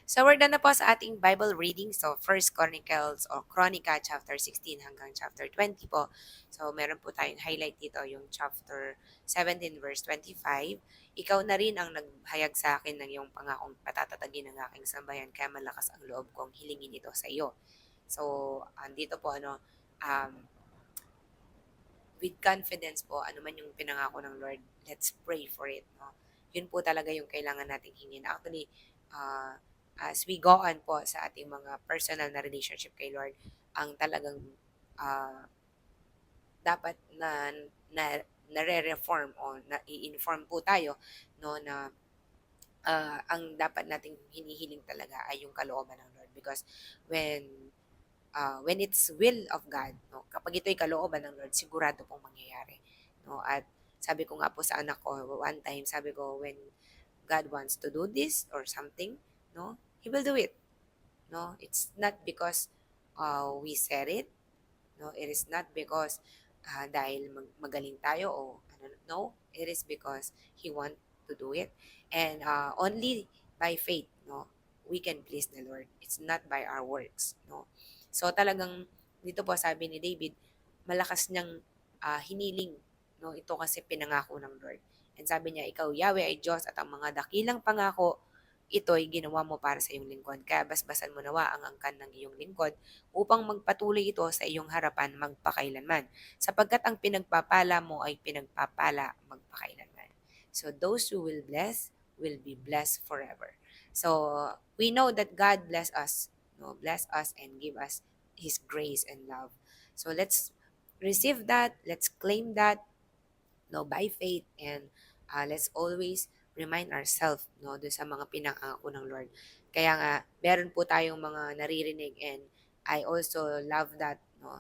So we're done na po sa ating Bible reading. So First Chronicles o Chronica chapter 16 hanggang chapter 20 po. So meron po tayong highlight dito yung chapter 17 verse 25. Ikaw na rin ang naghayag sa akin ng iyong pangakong patatatagin ng aking sambayan kaya malakas ang loob kong hilingin ito sa iyo. So andito po um, with confidence po, ano man yung pinangako ng Lord, let's pray for it. No? Yun po talaga yung kailangan nating hingin. Actually, uh, as we go on po sa ating mga personal na relationship kay Lord, ang talagang uh, dapat na nare-reform o na-i-inform po tayo no na ang dapat nating hinihiling talaga ay yung kalooban ng Lord because when it's will of God, no, kapag ito'y kalooban ng Lord, sigurado pong mangyayari. No? At sabi ko nga po sa anak ko, one time, sabi ko, when God wants to do this or something, no, He will do it. No, it's not because we said it. No, it is not because dahil magaling tayo o ano, no, it is because He want to do it. And only by faith, no, we can please the Lord. It's not by our works, no. So talagang dito po sabi ni David, malakas niyang hiniling, no, ito kasi pinangako ng Lord. And sabi niya, ikaw Yahweh ay Diyos at ang mga dakilang pangako ito'y ginawa mo para sa iyong lingkod. Kaya basbasan mo nawa ang angkan ng iyong lingkod upang magpatuloy ito sa iyong harapan magpakailanman. Sapagkat ang pinagpapala mo ay pinagpapala magpakailanman. So those who will be blessed forever. So we know that God bless us, no, bless us and give us His grace and love. So let's receive that, let's claim that, no, by faith, and let's always remind ourselves, no, doon sa mga pinangako ng Lord. Kaya nga meron po tayong mga naririnig, and I also love that, no.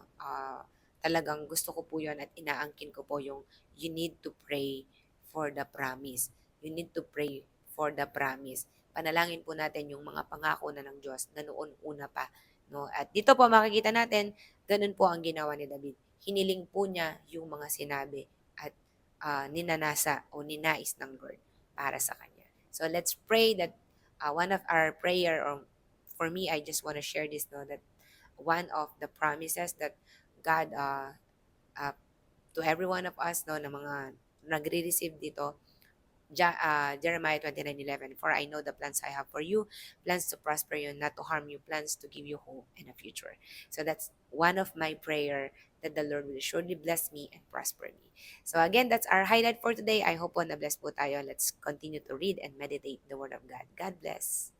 Talagang gusto ko po 'yon at inaangkin ko po yung you need to pray for the promise. You need to pray for the promise. Panalangin po natin yung mga pangako na ng Diyos na noon una pa, no. At dito po makikita natin, ganun po ang ginawa ni David. Hiniling po niya yung mga sinabi at ninanasa o ninais ng Lord para sa kanya. So let's pray that one of our prayer, or for me, I just want to share this, no, that one of the promises that God uh, to every one of us, no, na mga nagre-receive dito, Jeremiah 29:11, for I know the plans I have for you, plans to prosper you, not to harm you, plans to give you hope and a future. So that's one of my prayer, that the Lord will surely bless me and prosper me. So again, that's our highlight for today. I hope po na bless po tayo. Let's continue to read and meditate the Word of God. God bless.